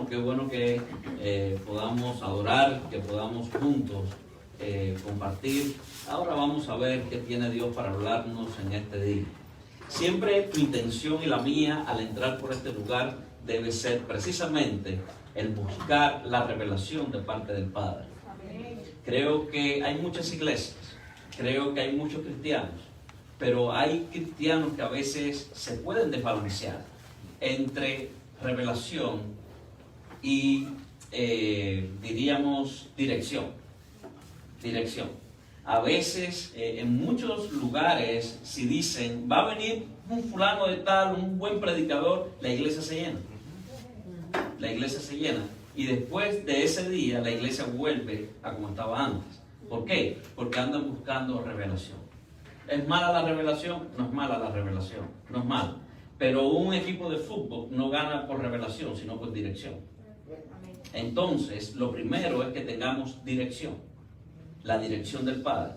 qué bueno que podamos adorar, que podamos juntos compartir. Ahora vamos a ver qué tiene Dios para hablarnos en este día. Siempre tu intención y la mía al entrar por este lugar debe ser precisamente el buscar la revelación de parte del Padre. Creo que hay muchas iglesias, creo que hay muchos cristianos, pero hay cristianos que a veces se pueden desbalancear entre revelación y diríamos dirección. A veces en muchos lugares si dicen va a venir un fulano de tal, un buen predicador, la iglesia se llena. Y después de ese día la iglesia vuelve a como estaba antes. ¿Por qué? Porque andan buscando revelación. ¿Es mala la revelación? No es mala la revelación, no es mala. Pero un equipo de fútbol no gana por revelación, sino por dirección. Entonces, lo primero es que tengamos dirección. La dirección del Padre.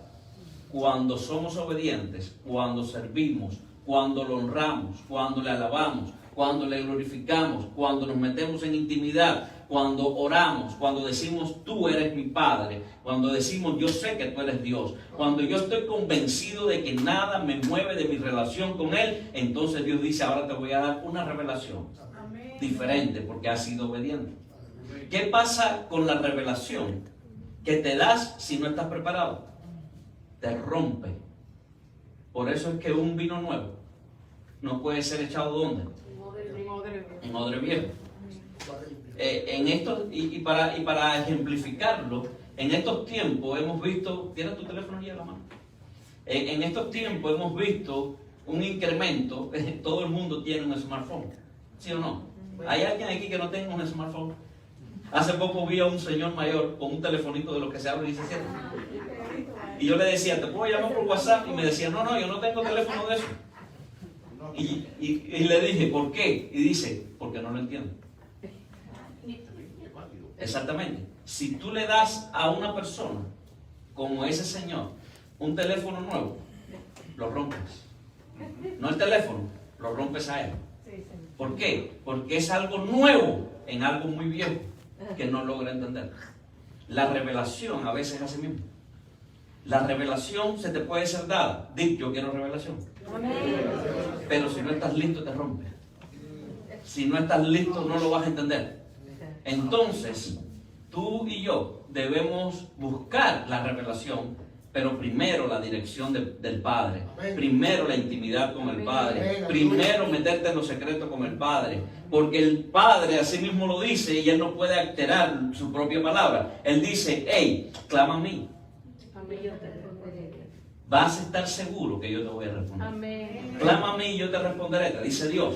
Cuando somos obedientes, cuando servimos, cuando lo honramos, cuando le alabamos, cuando le glorificamos, cuando nos metemos en intimidad, cuando oramos, cuando decimos tú eres mi Padre, cuando decimos yo sé que tú eres Dios, cuando yo estoy convencido de que nada me mueve de mi relación con Él, entonces Dios dice ahora te voy a dar una revelación diferente porque has sido obediente. ¿Qué pasa con la revelación que te das si no estás preparado? Te rompe. Por eso es que un vino nuevo no puede ser echado ¿dónde? En odre viejo. En esto, y para ejemplificarlo, en estos tiempos hemos visto, ¿tienes tu teléfono ahí a la mano? En estos tiempos hemos visto un incremento, todo el mundo tiene un smartphone, ¿sí o no? ¿Hay alguien aquí que no tenga un smartphone? Hace poco vi a un señor mayor con un telefonito de los que se abre y se cierra. Y yo le decía, ¿te puedo llamar por WhatsApp? Y me decía, no, yo no tengo teléfono de eso. Y le dije, ¿por qué? Y dice, porque no lo entiendo. Exactamente. Si tú le das a una persona como ese señor un teléfono nuevo, lo rompes. No el teléfono, lo rompes a él. ¿Por qué? Porque es algo nuevo en algo muy viejo que no logra entender. La revelación a veces es así mismo. La revelación se te puede ser dada. Di, yo quiero revelación. Pero si no estás listo te rompe. Si no estás listo no lo vas a entender. Entonces, tú y yo debemos buscar la revelación, pero primero la dirección del Padre, primero la intimidad con el Padre, primero meterte en los secretos con el Padre, porque el Padre así mismo lo dice y Él no puede alterar su propia palabra. Él dice, hey, clama a mí. Vas a estar seguro que yo te voy a responder. Amén. Clama a mí y yo te responderé, te dice Dios.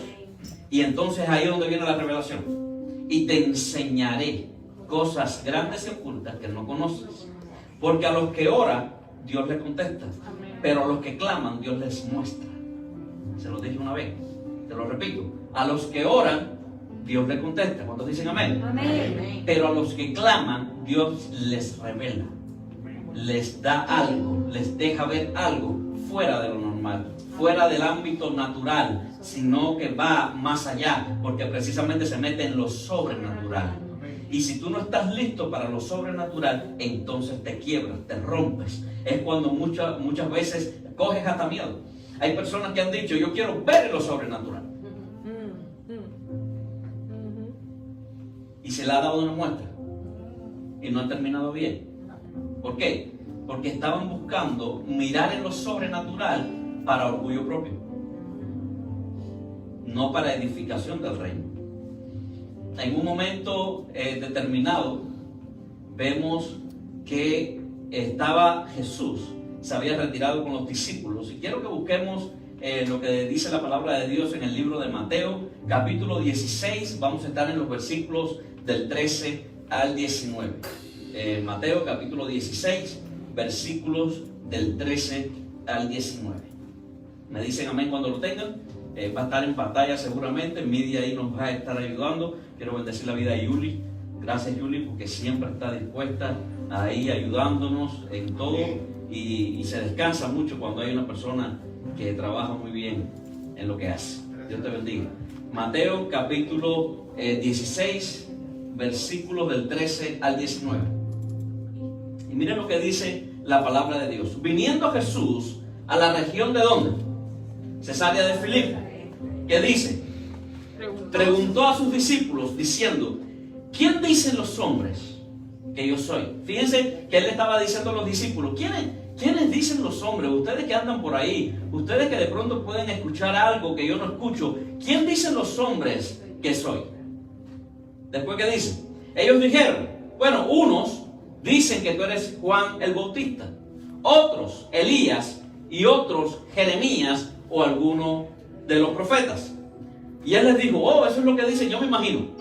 Y entonces ahí es donde viene la revelación. Y te enseñaré cosas grandes y ocultas que no conoces. Porque a los que oran, Dios les contesta. Pero a los que claman, Dios les muestra. Se lo dije una vez, te lo repito. A los que oran, Dios les contesta. ¿Cuántos dicen amén? Amén. Pero a los que claman, Dios les revela. Les da algo, les deja ver algo fuera de lo normal, fuera del ámbito natural, sino que va más allá, porque precisamente se mete en lo sobrenatural. Y si tú no estás listo para lo sobrenatural, entonces te quiebras, te rompes. Es cuando muchas veces coges hasta miedo. Hay personas que han dicho, yo quiero ver lo sobrenatural. Y se le ha dado una muestra y no ha terminado bien. ¿Por qué? Porque estaban buscando mirar en lo sobrenatural para orgullo propio, no para edificación del reino. En un momento determinado vemos que estaba Jesús, se había retirado con los discípulos, y quiero que busquemos lo que dice la palabra de Dios en el libro de Mateo, capítulo 16, vamos a estar en los versículos del 13 al 19. Mateo capítulo 16, versículos del 13 al 19. Me dicen amén cuando lo tengan. Va a estar en pantalla seguramente. Media ahí nos va a estar ayudando. Quiero bendecir la vida de Yuli. Gracias Yuli, porque siempre está dispuesta ahí ayudándonos en todo. Y se descansa mucho cuando hay una persona que trabaja muy bien en lo que hace. Dios te bendiga. Mateo capítulo 16, versículos del 13 al 19. Y miren lo que dice la palabra de Dios. Viniendo Jesús a la región de ¿dónde? Cesarea de Filipo. ¿Qué dice? Preguntó a sus discípulos diciendo: ¿quién dicen los hombres que yo soy? Fíjense que él estaba diciendo a los discípulos: ¿Quiénes dicen los hombres? Ustedes que andan por ahí, ustedes que de pronto pueden escuchar algo que yo no escucho, ¿quién dicen los hombres que soy? Después, ¿qué dicen? Ellos dijeron: bueno, unos dicen que tú eres Juan el Bautista, otros Elías y otros Jeremías o alguno de los profetas. Y él les dijo: oh, eso es lo que dicen, yo me imagino.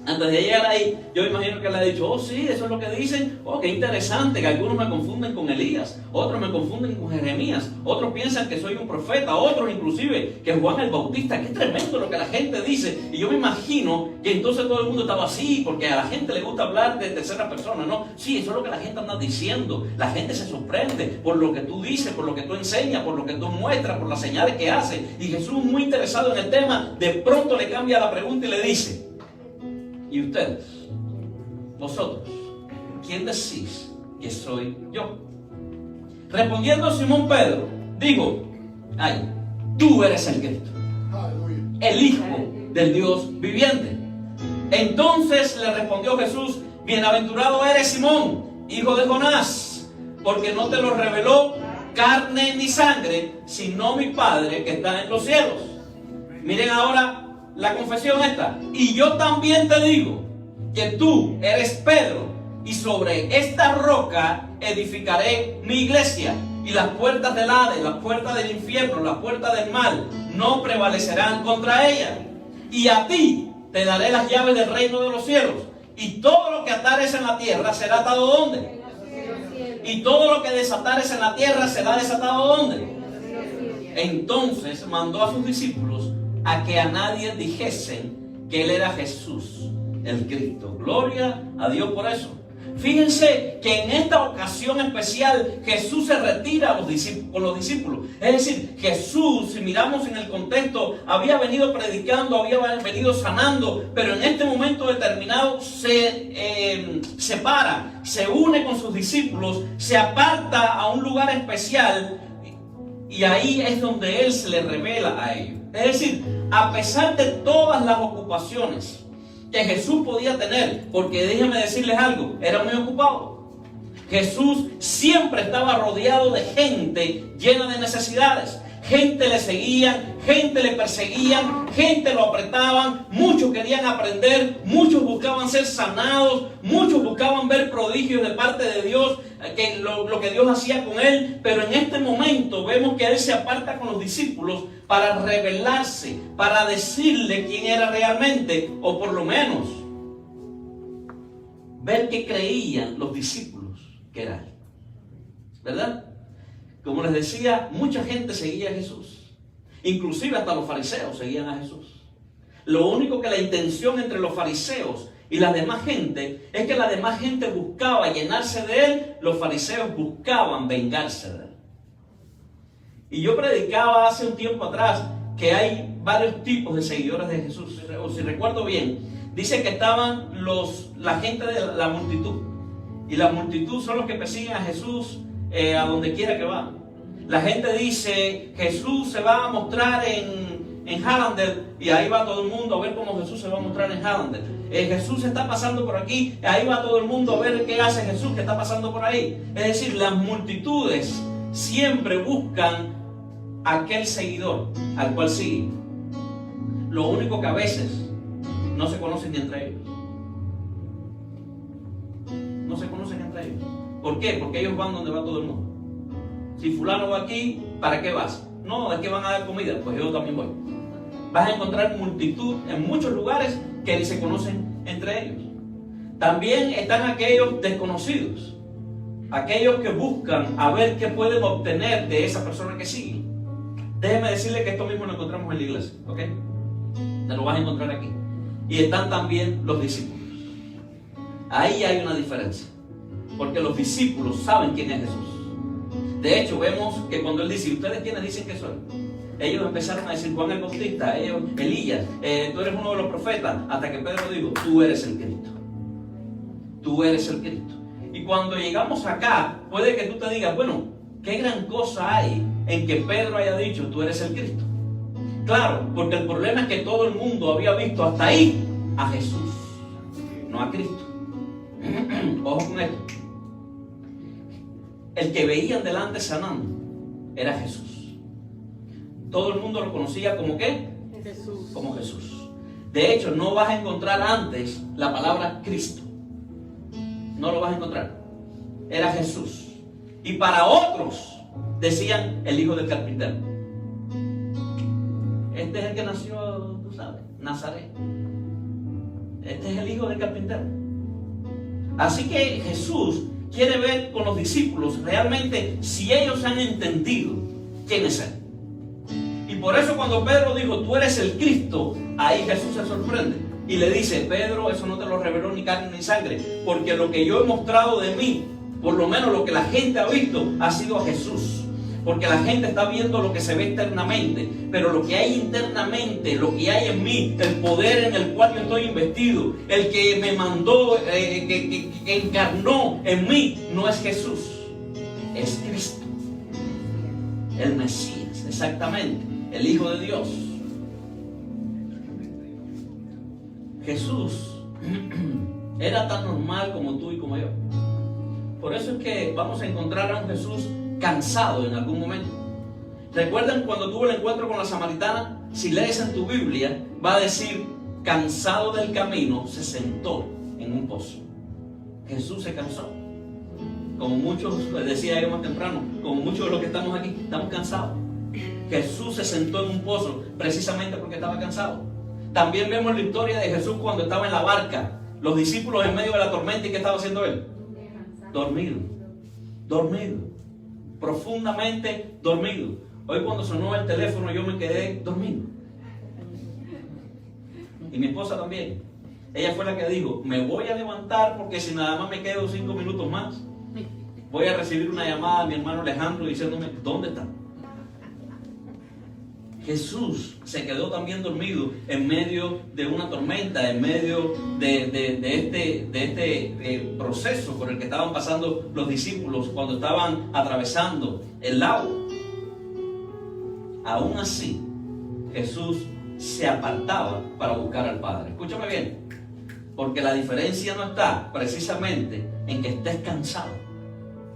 Antes de llegar ahí, yo me imagino que le ha dicho: oh, sí, eso es lo que dicen. Oh, qué interesante, que algunos me confunden con Elías, otros me confunden con Jeremías, otros piensan que soy un profeta, otros inclusive que Juan el Bautista. Qué tremendo lo que la gente dice. Y yo me imagino que entonces todo el mundo estaba así, porque a la gente le gusta hablar de tercera persona, ¿no? Sí, eso es lo que la gente anda diciendo. La gente se sorprende por lo que tú dices, por lo que tú enseñas, por lo que tú muestras, por las señales que haces. Y Jesús, muy interesado en el tema, de pronto le cambia la pregunta y le dice: ¿y ustedes, vosotros, quién decís que soy yo? Respondiendo Simón Pedro, digo: ay, tú eres el Cristo, el Hijo del Dios viviente. Entonces le respondió Jesús: bienaventurado eres, Simón, hijo de Jonás, porque no te lo reveló carne ni sangre, sino mi Padre que está en los cielos. Miren ahora la confesión esta: y yo también te digo que tú eres Pedro, y sobre esta roca edificaré mi iglesia, y las puertas del Hades, las puertas del infierno, las puertas del mal no prevalecerán contra ella. Y a ti te daré las llaves del reino de los cielos, y todo lo que atares en la tierra será atado ¿dónde? Y todo lo que desatares en la tierra será desatado ¿dónde? Entonces mandó a sus discípulos a que a nadie dijesen que él era Jesús el Cristo. Gloria a Dios por eso. Fíjense que en esta ocasión especial Jesús se retira con los discípulos. Es decir, Jesús, si miramos en el contexto, había venido predicando, había venido sanando, pero en este momento determinado se separa, se une con sus discípulos, se aparta a un lugar especial, y ahí es donde Él se le revela a ellos. Es decir, a pesar de todas las ocupaciones que Jesús podía tener, porque déjenme decirles algo, era muy ocupado. Jesús siempre estaba rodeado de gente llena de necesidades. Gente le seguía, gente le perseguían, gente lo apretaban, muchos querían aprender, muchos buscaban ser sanados, muchos buscaban ver prodigios de parte de Dios, que lo que Dios hacía con él. Pero en este momento vemos que él se aparta con los discípulos para revelarse, para decirle quién era realmente, o por lo menos ver qué creían los discípulos que era él, ¿verdad? Como les decía, mucha gente seguía a Jesús. Inclusive hasta los fariseos seguían a Jesús. Lo único que la intención entre los fariseos y la demás gente es que la demás gente buscaba llenarse de él. Los fariseos buscaban vengarse de él. Y yo predicaba hace un tiempo atrás que hay varios tipos de seguidores de Jesús. O si recuerdo bien, dice que estaban la gente de la multitud. Y la multitud son los que persiguen a Jesús a donde quiera que va. La gente dice: Jesús se va a mostrar en Hallendale, y ahí va todo el mundo a ver cómo Jesús se va a mostrar en Hallendale. Jesús está pasando por aquí, ahí va todo el mundo a ver qué hace Jesús que está pasando por ahí. Es decir, las multitudes siempre buscan aquel seguidor al cual siguen. Lo único que a veces no se conocen ni entre ellos. No se conocen entre ellos. ¿Por qué? Porque ellos van donde va todo el mundo. Si fulano va aquí, ¿para qué vas? No, es que van a dar comida, pues yo también voy. Vas a encontrar multitud en muchos lugares que ni se conocen entre ellos. También están aquellos desconocidos, aquellos que buscan a ver qué pueden obtener de esa persona que sigue. Déjeme decirle que esto mismo lo encontramos en la iglesia, ¿ok? Te lo vas a encontrar aquí. Y están también los discípulos. Ahí hay una diferencia, porque los discípulos saben quién es Jesús. De hecho, vemos que cuando él dice: ¿ustedes quiénes dicen que soy? ellos empezaron a decir Juan el Bautista, ellos, Elías, tú eres uno de los profetas, hasta que Pedro dijo, tú eres el Cristo. Tú eres el Cristo. Y cuando llegamos acá, puede que tú te digas, bueno, ¿qué gran cosa hay en que Pedro haya dicho, tú eres el Cristo? Claro, porque el problema es que todo el mundo había visto hasta ahí a Jesús, no a Cristo. Ojo con esto. El que veían delante sanando era Jesús. Todo el mundo lo conocía como ¿qué? Jesús. Como Jesús. De hecho, no vas a encontrar antes la palabra Cristo. No lo vas a encontrar. Era Jesús. Y para otros decían el hijo del carpintero. Este es el que nació, tú sabes, Nazaret. Este es el hijo del carpintero. Así que Jesús quiere ver con los discípulos realmente si ellos han entendido quién es Él. Y por eso cuando Pedro dijo, tú eres el Cristo, ahí Jesús se sorprende. Y le dice, Pedro, eso no te lo reveló ni carne ni sangre, porque lo que yo he mostrado de mí, por lo menos lo que la gente ha visto, ha sido a Jesús. Porque la gente está viendo lo que se ve externamente, pero lo que hay internamente, lo que hay en mí, el poder en el cual yo estoy investido, el que me mandó, que encarnó en mí, no es Jesús, es Cristo, el Mesías, exactamente, el Hijo de Dios. Jesús era tan normal como tú y como yo. Por eso es que vamos a encontrar a un Jesús cansado en algún momento. ¿Recuerdan cuando tuvo el encuentro con la samaritana? Si lees en tu Biblia, va a decir, cansado del camino, se sentó en un pozo. Jesús se cansó. Como muchos, decía yo más temprano, como muchos de los que estamos aquí, estamos cansados. Jesús se sentó en un pozo precisamente porque estaba cansado. También vemos la historia de Jesús cuando estaba en la barca, los discípulos en medio de la tormenta, ¿y qué estaba haciendo él? Dormido, profundamente dormido. Hoy cuando sonó el teléfono yo me quedé dormido. Y mi esposa también. Ella fue la que dijo, me voy a levantar porque si nada más me quedo 5 minutos más, voy a recibir una llamada de mi hermano Alejandro diciéndome, ¿dónde está? Jesús se quedó también dormido en medio de una tormenta, en medio de este proceso por el que estaban pasando los discípulos cuando estaban atravesando el lago. Aún así, Jesús se apartaba para buscar al Padre. Escúchame bien, porque la diferencia no está precisamente en que estés cansado.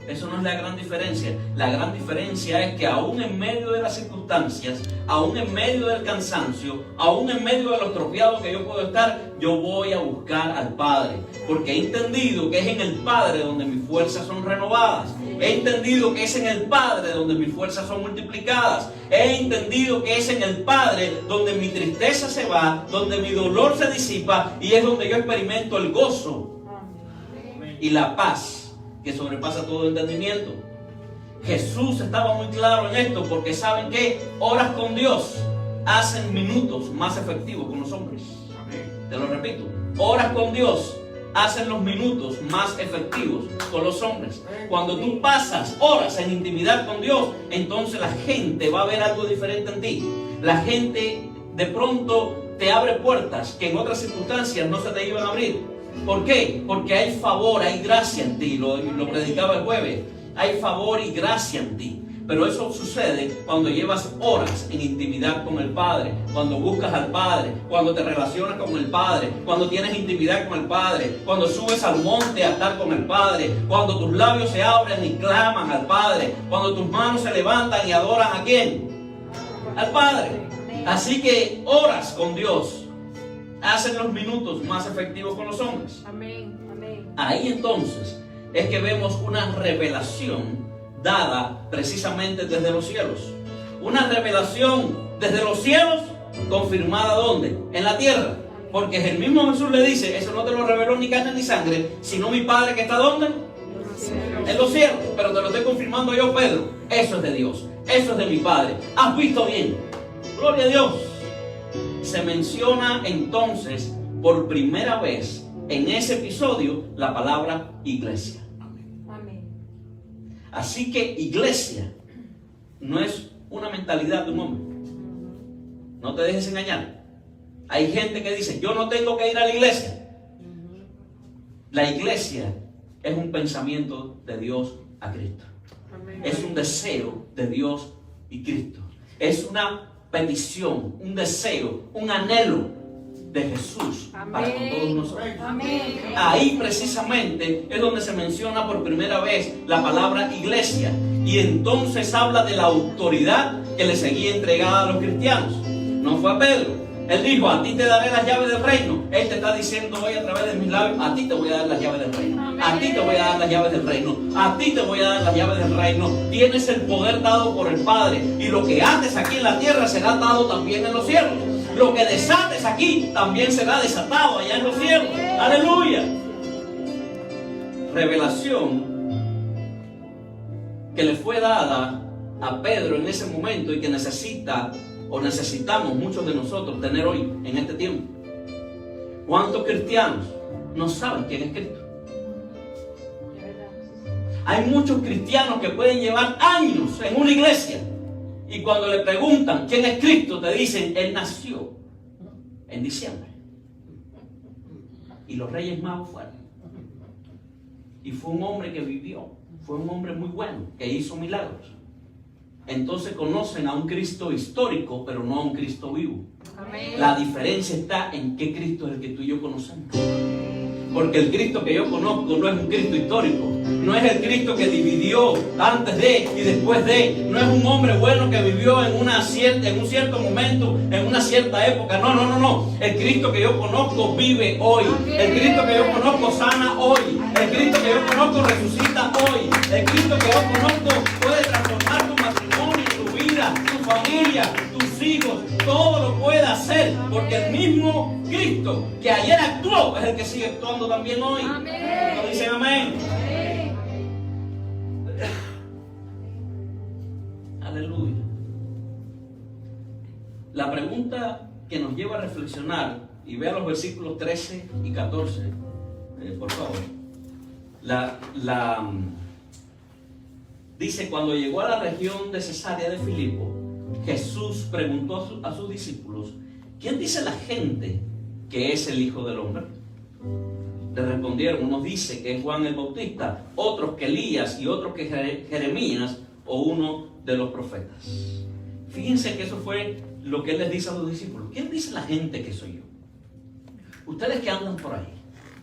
Eso no es la gran diferencia. La gran diferencia es que aún en medio de las circunstancias, aún en medio del cansancio, aún en medio de los tropiados que yo puedo estar, yo voy a buscar al Padre. Porque he entendido que es en el Padre donde mis fuerzas son renovadas. He entendido que es en el Padre donde mis fuerzas son multiplicadas. He entendido que es en el Padre donde mi tristeza se va, donde mi dolor se disipa y es donde yo experimento el gozo y la paz que sobrepasa todo entendimiento. Jesús estaba muy claro en esto porque saben que horas con Dios hacen minutos más efectivos con los hombres. Te lo repito, horas con Dios hacen los minutos más efectivos con los hombres. Cuando tú pasas horas en intimidad con Dios, entonces la gente va a ver algo diferente en ti. La gente de pronto te abre puertas que en otras circunstancias no se te iban a abrir. ¿Por qué? Porque hay favor, hay gracia en ti. Lo predicaba el jueves. Hay favor y gracia en ti. Pero eso sucede cuando llevas horas en intimidad con el Padre, cuando buscas al Padre, cuando te relacionas con el Padre, cuando tienes intimidad con el Padre, cuando subes al monte a estar con el Padre, cuando tus labios se abren y claman al Padre, cuando tus manos se levantan y adoran ¿a quién? Al Padre. Así que horas con Dios hacen los minutos más efectivos con los hombres. Amén, amén. Ahí entonces es que vemos una revelación dada precisamente desde los cielos. Una revelación desde los cielos confirmada ¿dónde? En la tierra. Porque el mismo Jesús le dice, eso no te lo reveló ni carne ni sangre, sino mi Padre que está ¿dónde? En los cielos. Pero te lo estoy confirmando yo, Pedro. Eso es de Dios. Eso es de mi Padre. ¿Has visto bien? Gloria a Dios. Se menciona entonces por primera vez en ese episodio la palabra iglesia. Amén. Así que iglesia no es una mentalidad de un hombre. No te dejes engañar. Hay gente que dice, yo no tengo que ir a la iglesia. La iglesia es un pensamiento de Dios a Cristo. Es un deseo de Dios y Cristo. Es una petición, un deseo, un anhelo de Jesús para con todos nosotros. Ahí precisamente es donde se menciona por primera vez la palabra iglesia, y entonces habla de la autoridad que le seguía entregada a los cristianos. No fue a Pedro. Él dijo, a ti te daré las llaves del reino. Él te está diciendo hoy a través de mis labios, a ti te voy a dar las llaves del reino. A ti te voy a dar las llaves del reino. A ti te voy a dar las llaves del reino. Tienes el poder dado por el Padre, y lo que ates aquí en la tierra será atado también en los cielos. Lo que desates aquí también será desatado allá en los cielos. Aleluya. Revelación que le fue dada a Pedro en ese momento, y que necesitamos muchos de nosotros tener hoy en este tiempo. ¿Cuántos cristianos no saben quién es Cristo? Hay muchos cristianos que pueden llevar años en una iglesia, y cuando le preguntan quién es Cristo, te dicen, Él nació en diciembre y los Reyes Magos fueron, y fue un hombre que vivió, fue un hombre muy bueno, que hizo milagros. Entonces conocen a un Cristo histórico, pero no a un Cristo vivo. Amén. La diferencia está en qué Cristo es el que tú y yo conocemos. Porque el Cristo que yo conozco no es un Cristo histórico. No es el Cristo que dividió antes de y después de. No es un hombre bueno que vivió en un cierto momento, en una cierta época. No. El Cristo que yo conozco vive hoy. El Cristo que yo conozco sana hoy. El Cristo que yo conozco resucita hoy. El Cristo que yo conozco puede transformar tu matrimonio, tu vida, tu familia, tus hijos. Todo lo puede hacer, porque el mismo Cristo que ayer actuó es el que sigue actuando también hoy. Amén. ¿No dicen amén? Amén. Aleluya. La pregunta que nos lleva a reflexionar, y vea los versículos 13 y 14, por favor. Dice, cuando llegó a la región de Cesarea de Filipo, Jesús preguntó a sus discípulos, ¿quién dice la gente que es el Hijo del Hombre? Le respondieron, unos dicen que es Juan el Bautista, otros que Elías, y otros que Jeremías o uno de los profetas. Fíjense que eso fue lo que él les dice a los discípulos. ¿Quién dice la gente que soy yo? Ustedes que andan por ahí,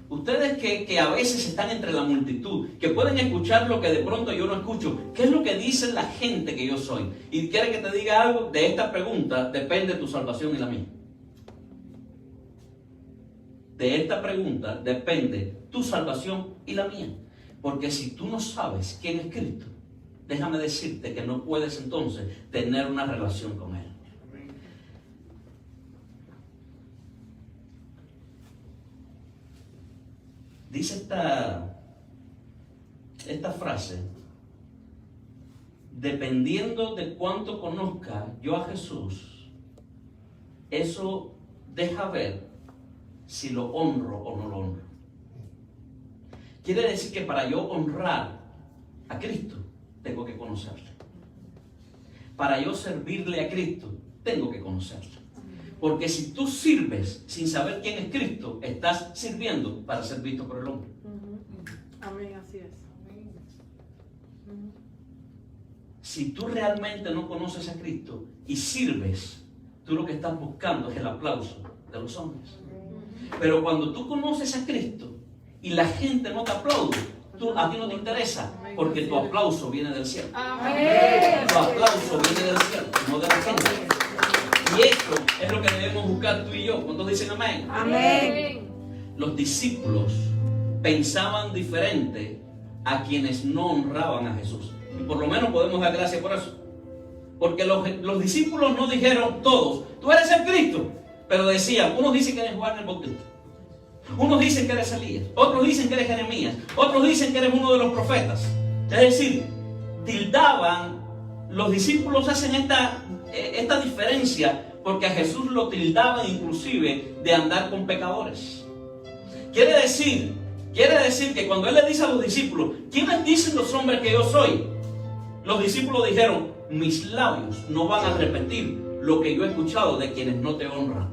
ustedes que a veces están entre la multitud, que pueden escuchar lo que de pronto yo no escucho, ¿qué es lo que dice la gente que yo soy? Y quiere que te diga algo, de esta pregunta depende tu salvación y la mía. De esta pregunta depende tu salvación y la mía. Porque si tú no sabes quién es Cristo, déjame decirte que no puedes entonces tener una relación con Él. Dice esta frase, dependiendo de cuánto conozca yo a Jesús, eso deja ver si lo honro o no lo honro. Quiere decir que para yo honrar a Cristo, tengo que conocerle. Para yo servirle a Cristo, tengo que conocerle. Porque si tú sirves sin saber quién es Cristo, estás sirviendo para ser visto por el hombre. Amén, así es. Si tú realmente no conoces a Cristo y sirves, tú lo que estás buscando es el aplauso de los hombres. Pero cuando tú conoces a Cristo y la gente no te aplaude, a ti no te interesa, porque tu aplauso viene del cielo. Amén. Tu aplauso viene del cielo, no de la gente. Y esto es lo que debemos buscar tú y yo. ¿Cuántos dicen amén? Amén. Los discípulos pensaban diferente a quienes no honraban a Jesús. Y por lo menos podemos dar gracias por eso. Porque los discípulos no dijeron todos, tú eres el Cristo. Pero decían, unos dicen que eres Juan el Bautista. Unos dicen que eres Elías. Otros dicen que eres Jeremías. Otros dicen que eres uno de los profetas. Es decir, tildaban, los discípulos hacen esta diferencia porque a Jesús lo tildaban inclusive de andar con pecadores. Quiere decir que cuando Él le dice a los discípulos, ¿quiénes dicen los hombres que yo soy? Los discípulos dijeron, mis labios no van a repetir lo que yo he escuchado de quienes no te honran.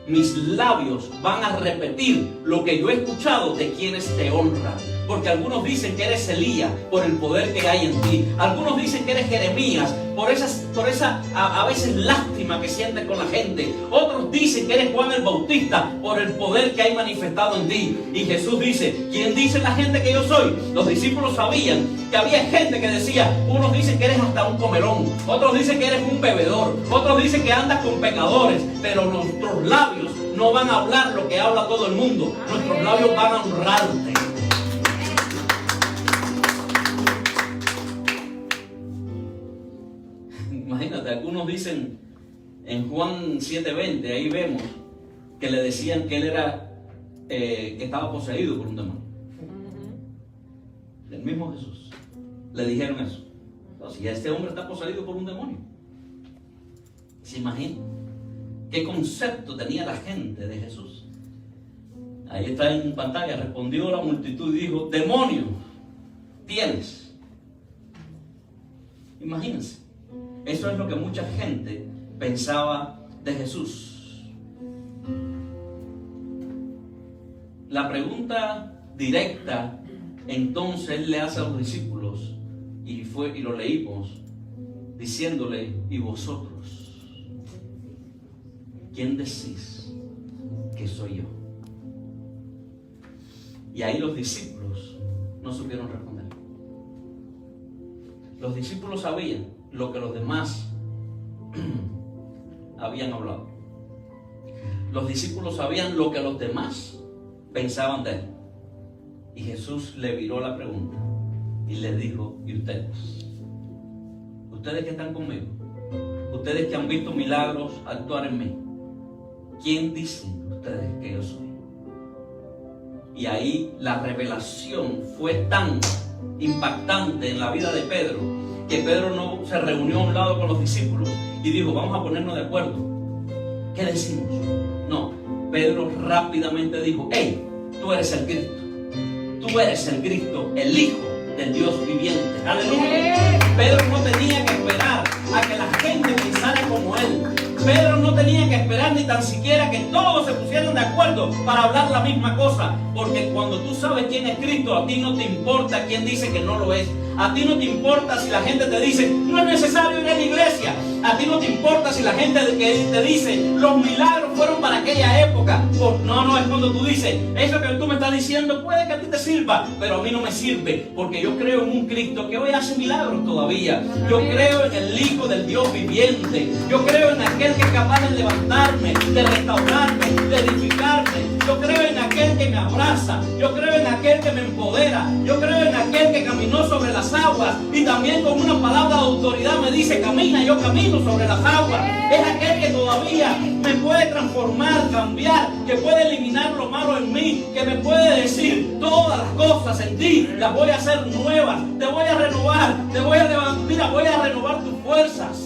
Mis labios van a repetir lo que yo he escuchado de quienes te honran. Porque algunos dicen que eres Elías por el poder que hay en ti. Algunos dicen que eres Jeremías por esa a veces lástima que sientes con la gente. Otros dicen que eres Juan el Bautista por el poder que hay manifestado en ti. Y Jesús dice, ¿quién dice la gente que yo soy? Los discípulos sabían que había gente que decía, unos dicen que eres hasta un comelón, otros dicen que eres un bebedor, otros dicen que andas con pecadores, pero nuestros labios no van a hablar lo que habla todo el mundo. Nuestros labios van a honrarte. Imagínate, algunos dicen en Juan 7:20, ahí vemos que le decían que él era, que estaba poseído por un demonio. El mismo Jesús le dijeron eso. Entonces, ya este hombre está poseído por un demonio. ¿Se imagina qué concepto tenía la gente de Jesús? Ahí está en pantalla. Respondió la multitud y dijo, demonio tienes. Imagínense. Eso es lo que mucha gente pensaba de Jesús. La pregunta directa entonces él le hace a los discípulos y lo leímos diciéndole, ¿y vosotros quién decís que soy yo? Y ahí los discípulos no supieron responder. Los discípulos sabían lo que los demás habían hablado. Los discípulos sabían lo que los demás pensaban de él. Y Jesús le viró la pregunta y les dijo, ¿y ustedes? Ustedes que están conmigo, ustedes que han visto milagros actuar en mí, ¿quién dicen ustedes que yo soy? Y ahí la revelación fue tan impactante en la vida de Pedro, que Pedro no se reunió a un lado con los discípulos y dijo, vamos a ponernos de acuerdo. ¿Qué decimos? No, Pedro rápidamente dijo, hey, tú eres el Cristo. Tú eres el Cristo, el Hijo del Dios viviente. ¡Aleluya! Pedro no tenía que esperar a que la gente pensara como él. Pedro no tenía que esperar ni tan siquiera que todos se pusieran de acuerdo para hablar la misma cosa. Porque cuando tú sabes quién es Cristo, a ti no te importa quién dice que no lo es. A ti no te importa si la gente te dice, no es necesario ir a la iglesia. A ti no te importa si la gente que te dice, los milagros fueron para aquella época. No, es cuando tú dices, eso que tú me estás diciendo puede que a ti te sirva, pero a mí no me sirve, porque yo creo en un Cristo que hoy hace milagros todavía. Yo creo en el Hijo del Dios viviente. Yo creo en aquel que es capaz de levantarme, de restaurarme, de edificarme. Yo creo en aquel que me abraza. Yo creo en aquel que me empodera. Yo creo en aquel que caminó sobre las aguas y también con una palabra de autoridad me dice, camina, yo camino sobre las aguas. Es aquel que todavía me puede transformar, cambiar, que puede eliminar lo malo en mí, que me puede decir, todas las cosas en ti las voy a hacer nuevas, te voy a renovar, te voy a levantar, mira, voy a renovar tus fuerzas.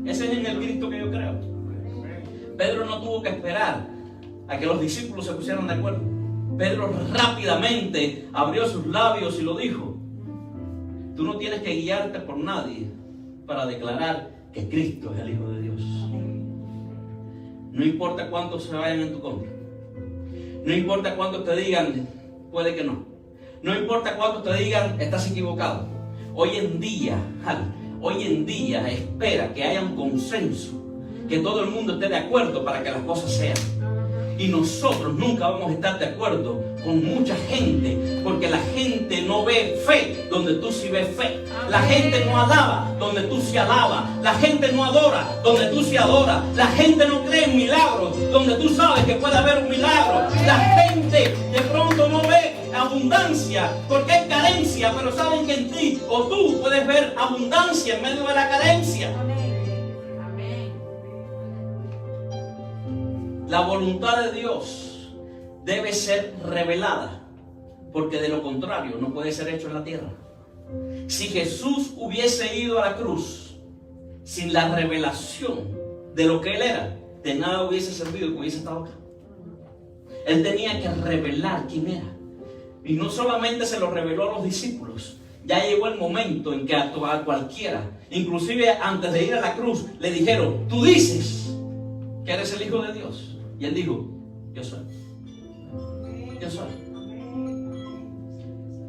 Ese es en el Cristo que yo creo. Pedro no tuvo que esperar a que los discípulos se pusieran de acuerdo. Pedro rápidamente abrió sus labios y lo dijo. Tú no tienes que guiarte por nadie para declarar que Cristo es el Hijo de Dios. No importa cuántos se vayan en tu contra. No importa cuántos te digan, puede que no. No importa cuántos te digan, estás equivocado. Hoy en día espera que haya un consenso, que todo el mundo esté de acuerdo para que las cosas sean. Y nosotros nunca vamos a estar de acuerdo con mucha gente, porque la gente no ve fe donde tú sí ves fe. La gente no alaba donde tú sí alabas. La gente no adora donde tú sí adoras. La gente no cree en milagros donde tú sabes que puede haber un milagro. La gente de pronto no ve abundancia porque hay carencia, pero saben que en ti o tú puedes ver abundancia en medio de la carencia. La voluntad de Dios debe ser revelada, porque de lo contrario no puede ser hecho en la tierra. Si Jesús hubiese ido a la cruz sin la revelación de lo que Él era, de nada hubiese servido que hubiese estado acá. Él tenía que revelar quién era. Y no solamente se lo reveló a los discípulos. Ya llegó el momento en que a cualquiera, inclusive antes de ir a la cruz, le dijeron: tú dices que eres el Hijo de Dios. Y él dijo: yo soy. Yo soy.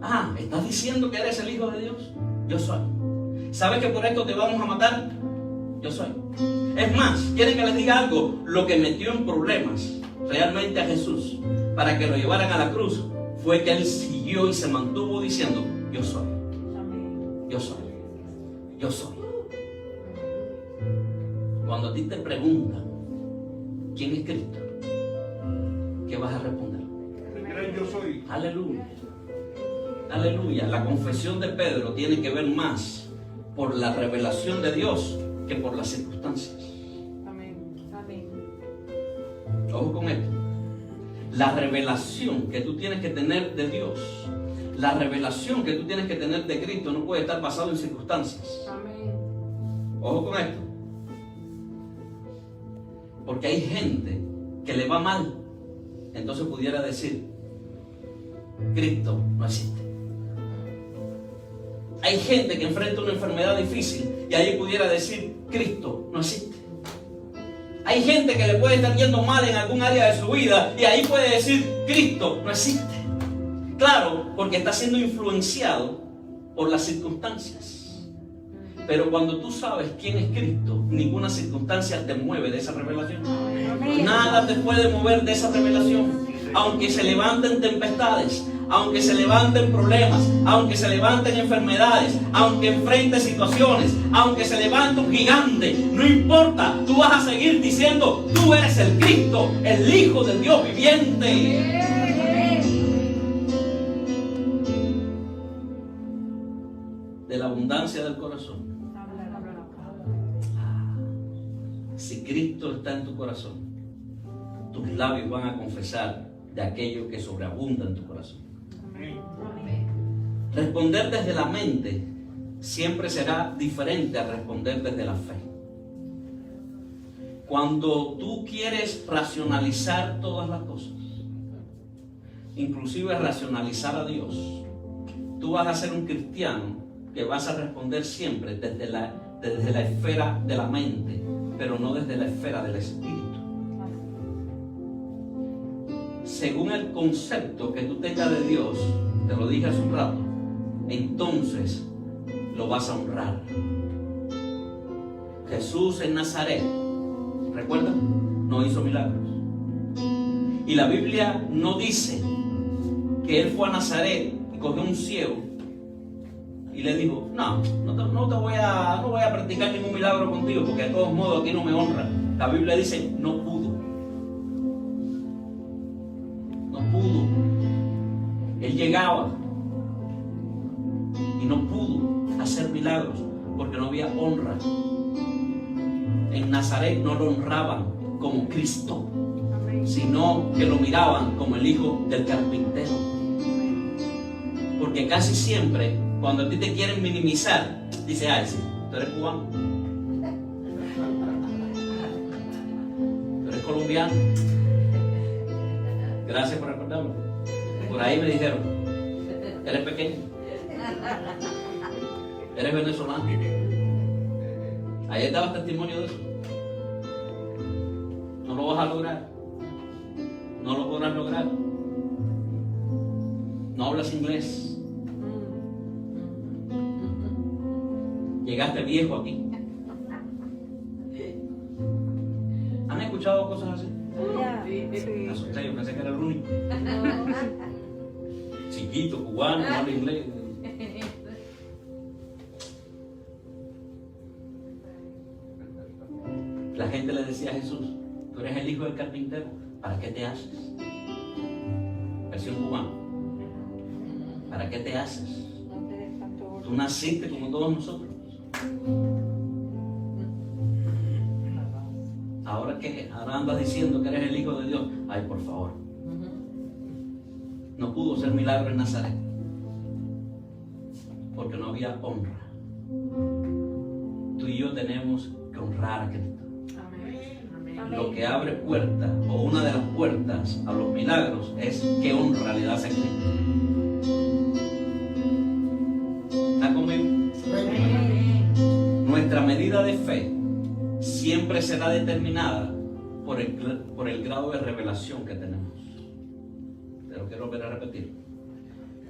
Ah, ¿estás diciendo que eres el Hijo de Dios? Yo soy. ¿Sabes que por esto te vamos a matar? Yo soy. Es más, ¿quieren que les diga algo? Lo que metió en problemas realmente a Jesús para que lo llevaran a la cruz fue que él siguió y se mantuvo diciendo: yo soy. Yo soy. Yo soy. Cuando a ti te preguntan quién es Cristo, ¿qué vas a responder? Yo soy. Aleluya. Aleluya. La confesión de Pedro tiene que ver más por la revelación de Dios que por las circunstancias. Amén. Amén. Ojo con esto. La revelación que tú tienes que tener de Dios, la revelación que tú tienes que tener de Cristo no puede estar basado en circunstancias. Amén. Ojo con esto. Porque hay gente que le va mal. Entonces pudiera decir: Cristo no existe. Hay gente que enfrenta una enfermedad difícil y ahí pudiera decir: Cristo no existe. Hay gente que le puede estar yendo mal en algún área de su vida y ahí puede decir: Cristo no existe. Claro, porque está siendo influenciado por las circunstancias. Pero cuando tú sabes quién es Cristo, ninguna circunstancia te mueve de esa revelación. Nada te puede mover de esa revelación. Aunque se levanten tempestades, aunque se levanten problemas, aunque se levanten enfermedades, aunque enfrentes situaciones, aunque se levante un gigante, no importa, tú vas a seguir diciendo: tú eres el Cristo, el Hijo del Dios viviente. De la abundancia del corazón. Si Cristo está en tu corazón, tus labios van a confesar de aquello que sobreabunda en tu corazón. Responder desde la mente siempre será diferente a responder desde la fe. Cuando tú quieres racionalizar todas las cosas, inclusive racionalizar a Dios, tú vas a ser un cristiano que vas a responder siempre desde la esfera de la mente, pero no desde la esfera del espíritu. Según el concepto que tú tengas de Dios, te lo dije hace un rato, entonces lo vas a honrar. Jesús en Nazaret, ¿recuerdan? No hizo milagros. Y la Biblia no dice que él fue a Nazaret y cogió un ciego y le dijo: no voy a practicar ningún milagro contigo, porque de todos modos aquí no me honra. La Biblia dice: no pudo. Él llegaba y no pudo hacer milagros porque no había honra. En Nazaret no lo honraban como Cristo, sino que lo miraban como el hijo del carpintero. Porque casi siempre, cuando a ti te quieren minimizar, dice: ay, sí, tú eres cubano, tú eres colombiano. Gracias por recordarlo. Por ahí me dijeron: eres pequeño, eres venezolano. Ahí estaba el testimonio de eso. No lo vas a lograr. No lo podrás lograr. No hablas inglés. Llegaste viejo aquí. ¿Han escuchado cosas así? Me asusté, yo pensé que era el único. Chiquito, cubano, no habla inglés. La gente le decía a Jesús: tú eres el hijo del carpintero, ¿para qué te haces? Versión cubana. ¿Para qué te haces? Tú naciste como todos nosotros. ¿Ahora qué? Ahora andas diciendo que eres el Hijo de Dios. Ay, por favor. No pudo hacer milagro en Nazaret porque no había honra. Tú y yo tenemos que honrar a Cristo. Lo que abre puertas, o una de las puertas a los milagros, es qué honra le das a Cristo. medida de fe siempre será determinada por el grado de revelación que tenemos. Te lo quiero volver a repetir.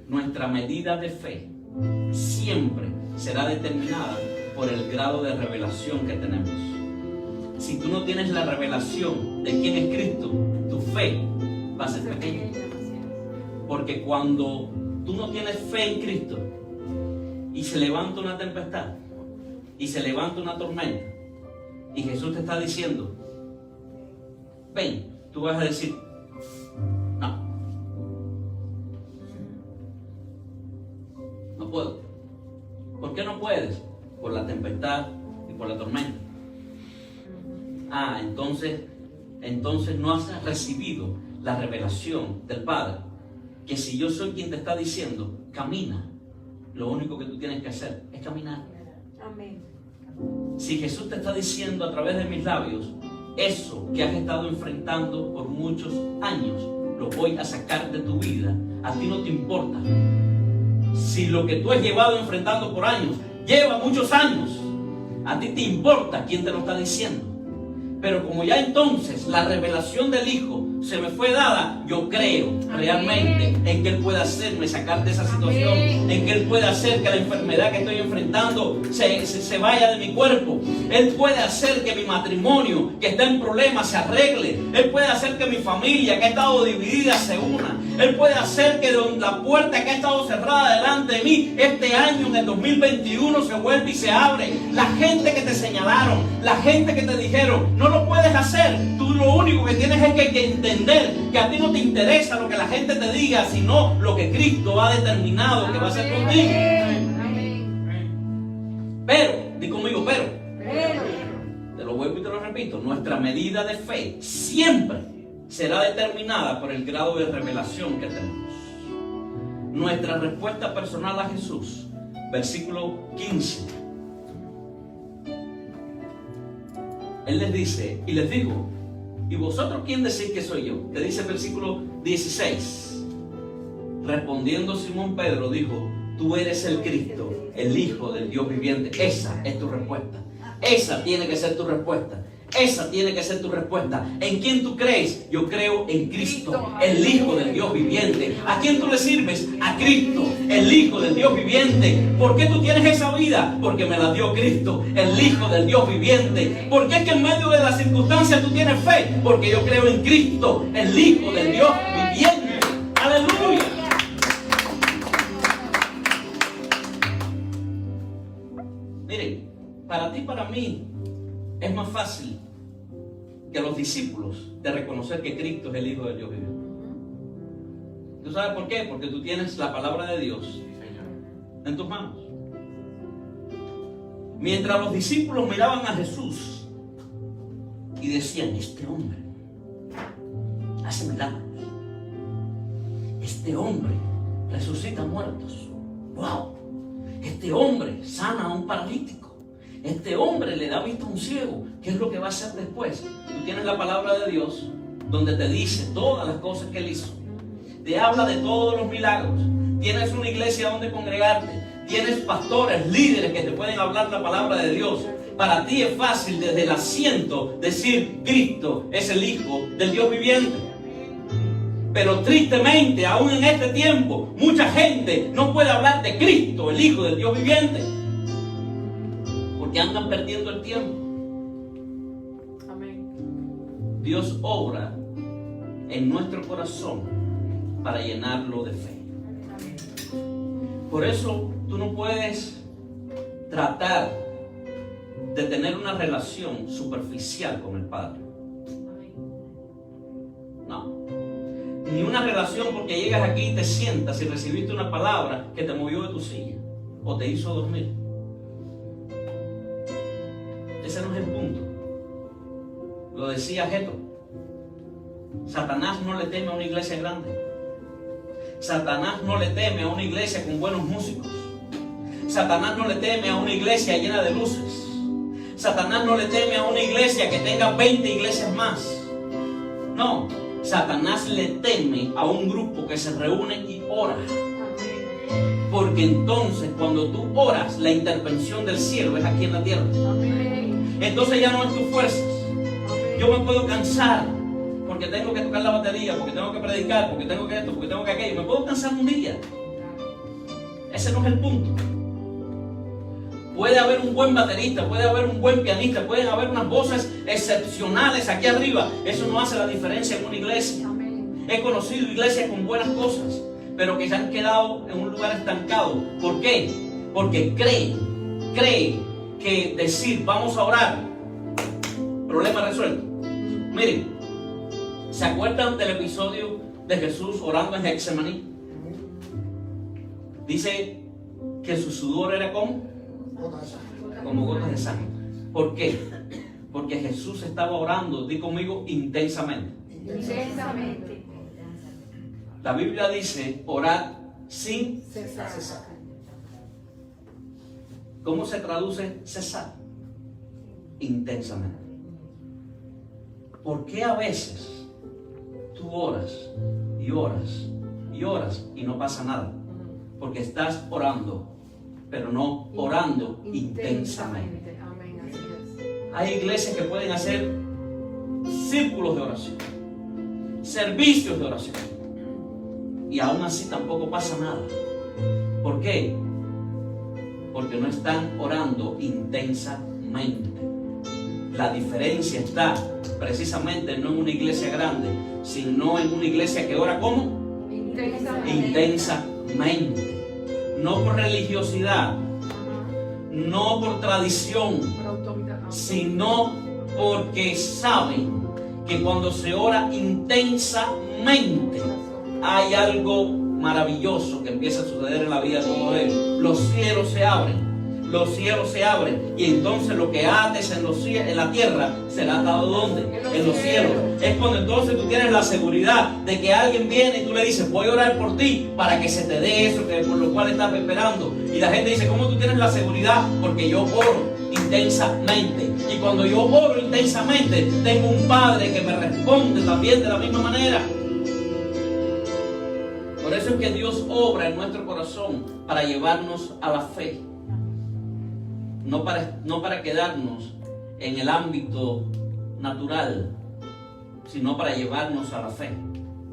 Nuestra medida de fe siempre será determinada por el grado de revelación que tenemos. Si tú no tienes la revelación de quién es Cristo, tu fe va a ser pequeña. Porque cuando tú no tienes fe en Cristo y se levanta una tempestad y se levanta una tormenta y Jesús te está diciendo, ven, tú vas a decir, no puedo. ¿Por qué no puedes? Por la tempestad y por la tormenta. Entonces no has recibido la revelación del Padre, que si yo soy quien te está diciendo, camina, lo único que tú tienes que hacer es caminar. Amén. Si Jesús te está diciendo a través de mis labios, eso que has estado enfrentando por muchos años, lo voy a sacar de tu vida, a ti no te importa. Si lo que tú has llevado enfrentando por años, lleva muchos años, a ti te importa quién te lo está diciendo. Pero como ya entonces la revelación del Hijo se me fue dada, yo creo realmente en que Él puede hacerme sacar de esa situación, en que Él puede hacer que la enfermedad que estoy enfrentando se vaya de mi cuerpo. Él puede hacer que mi matrimonio que está en problemas se arregle. Él puede hacer que mi familia que ha estado dividida se una. Él puede hacer que la puerta que ha estado cerrada delante de mí este año, en el 2021, se vuelva y se abre. La gente que te señalaron, la gente que te dijeron, no lo puedes hacer. Tú lo único que tienes es que entender que a ti no te interesa lo que la gente te diga, sino lo que Cristo ha determinado que va a hacer contigo. Pero, di conmigo, pero. Te lo vuelvo y te lo repito. Nuestra medida de fe siempre será determinada por el grado de revelación que tenemos. Nuestra respuesta personal a Jesús, versículo 15. Él les dice, y les digo, ¿y vosotros quién decís que soy yo? Que dice el versículo 16. Respondiendo Simón Pedro dijo, tú eres el Cristo, el Hijo del Dios viviente. Esa es tu respuesta. Esa tiene que ser tu respuesta. Esa tiene que ser tu respuesta. ¿En quién tú crees? Yo creo en Cristo, el Hijo del Dios viviente. ¿A quién tú le sirves? A Cristo, el Hijo del Dios viviente. ¿Por qué tú tienes esa vida? Porque me la dio Cristo, el Hijo del Dios viviente. ¿Por qué es que en medio de las circunstancias tú tienes fe? Porque yo creo en Cristo, el Hijo del Dios viviente. ¡Aleluya! Miren, para ti y para mí es más fácil que los discípulos de reconocer que Cristo es el Hijo del Dios viviente. ¿Tú sabes por qué? Porque tú tienes la palabra de Dios en tus manos. Mientras los discípulos miraban a Jesús y decían, este hombre hace milagros, este hombre resucita muertos, wow, este hombre sana a un paralítico, este hombre le da vista a un ciego. ¿Qué es lo que va a hacer después? Tú tienes la palabra de Dios donde te dice todas las cosas que Él hizo. Te habla de todos los milagros. Tienes una iglesia donde congregarte. Tienes pastores, líderes que te pueden hablar la palabra de Dios. Para ti es fácil desde el asiento decir Cristo es el Hijo del Dios viviente. Pero tristemente, aún en este tiempo, mucha gente no puede hablar de Cristo, el Hijo del Dios viviente. Porque andan perdiendo el tiempo. Amén. Dios obra en nuestro corazón para llenarlo de fe. Por eso tú no puedes tratar de tener una relación superficial con el Padre. No. Ni una relación porque llegas aquí y te sientas y recibiste una palabra que te movió de tu silla o te hizo dormir. Ese no es el punto. Lo decía Jetro. Satanás no le teme a una iglesia grande. Satanás no le teme a una iglesia con buenos músicos. Satanás no le teme a una iglesia llena de luces. Satanás no le teme a una iglesia que tenga 20 iglesias más. No, Satanás le teme a un grupo que se reúne y ora. Porque entonces cuando tú oras, la intervención del cielo es aquí en la tierra. Amén. Entonces ya no es tus fuerzas. Amén. Yo me puedo cansar porque tengo que tocar la batería, porque tengo que predicar, porque tengo que esto, porque tengo que aquello. Me puedo cansar un día. Ese no es el punto. Puede haber un buen baterista, puede haber un buen pianista, pueden haber unas voces excepcionales aquí arriba. Eso no hace la diferencia en una iglesia. Amén. He conocido iglesias con buenas cosas, pero que se han quedado en un lugar estancado. ¿Por qué? Porque creen que decir vamos a orar, problema resuelto. Miren, ¿se acuerdan del episodio de Jesús orando en Getsemaní? Dice que su sudor era como gotas de sangre. ¿Por qué? Porque Jesús estaba orando, di conmigo, intensamente. Intensamente. La Biblia dice orar sin Cesar. ¿Cómo se traduce cesar? Intensamente. ¿Por qué a veces tú oras y oras y oras y no pasa nada? Porque estás orando, pero no orando intensamente. Amén, así es. Hay iglesias que pueden hacer círculos de oración, servicios de oración, y aún así tampoco pasa nada. ¿Por qué? Porque no están orando intensamente. La diferencia está precisamente no en una iglesia grande, sino en una iglesia que ora ¿cómo? Intensamente. No por religiosidad, no por tradición, Por autoridad. sino porque saben que cuando se ora intensamente hay algo maravilloso que empieza a suceder en la vida de todos ellos. Los cielos se abren. Los cielos se abren y entonces lo que ates en la tierra será atado ¿dónde? En los cielos. Es cuando entonces tú tienes la seguridad de que alguien viene y tú le dices voy a orar por ti para que se te dé eso por lo cual estás esperando. Y la gente dice ¿cómo tú tienes la seguridad? Porque yo oro intensamente. Y cuando yo oro intensamente tengo un Padre que me responde también de la misma manera. Por eso es que Dios obra en nuestro corazón para llevarnos a la fe. No para quedarnos en el ámbito natural, sino para llevarnos a la fe.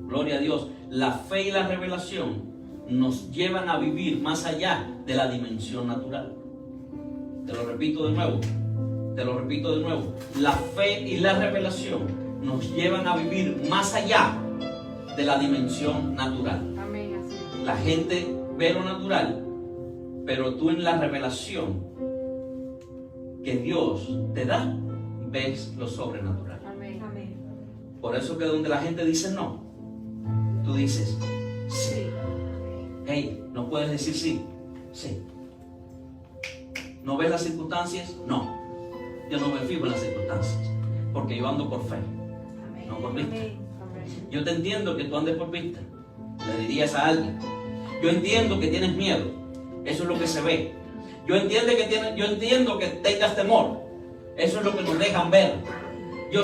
Gloria a Dios. La fe y la revelación nos llevan a vivir más allá de la dimensión natural. Te lo repito de nuevo. La fe y la revelación nos llevan a vivir más allá de la dimensión natural. Amén, así es. La gente ve lo natural, pero tú en la revelación que Dios te da, ves lo sobrenatural. Amén. Amén. Por eso que donde la gente dice no, tú dices sí. Hey, no puedes decir sí. Sí. ¿No ves las circunstancias? No. Yo no me fijo en las circunstancias, porque yo ando por fe, no por vista. Amén. Yo te entiendo que tú andes por vista, le dirías a alguien. Yo entiendo que tienes miedo, eso es lo que se ve. Yo entiendo que tengas temor, eso es lo que nos dejan ver. Yo